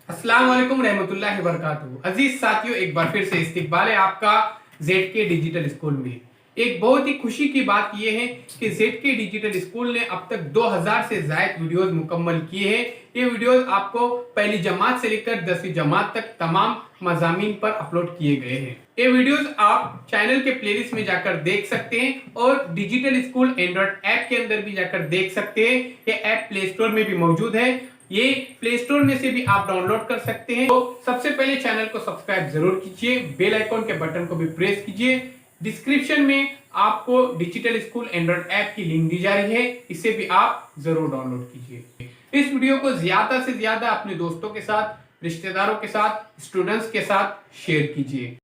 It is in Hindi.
अस्सलाम वालेकुम रहमतुल्लाहि वबरकातुहू। अजीज साथियों, एक बार फिर से इस्तकबाल है आपका जेडके डिजिटल स्कूल में। एक बहुत ही खुशी की बात यह है कि जेडके डिजिटल स्कूल ने अब तक 2000 से ज्यादा वीडियोस मुकम्मल किए हैं। ये वीडियोस आपको पहली जमात से लेकर 10वीं जमात तक तमाम मज़ामीन पर अपलोड किए गए हैं। ये वीडियोस आप चैनल के प्लेलिस्ट में जाकर देख सकते हैं और डिजिटल स्कूल एंड्रॉइड ऐप के अंदर भी जाकर देख सकते हैं। ये ऐप प्ले स्टोर में भी मौजूद है, ये प्ले स्टोर में से भी आप डाउनलोड कर सकते हैं। तो सबसे पहले चैनल को सब्सक्राइब जरूर कीजिए, बेल आइकॉन के बटन को भी प्रेस कीजिए। डिस्क्रिप्शन में आपको डिजिटल स्कूल एंड्रॉइड ऐप की लिंक दी जा रही है, इसे भी आप जरूर डाउनलोड कीजिए। इस वीडियो को ज्यादा से ज्यादा अपने दोस्तों के साथ, रिश्तेदारों के साथ, स्टूडेंट्स के साथ शेयर कीजिए।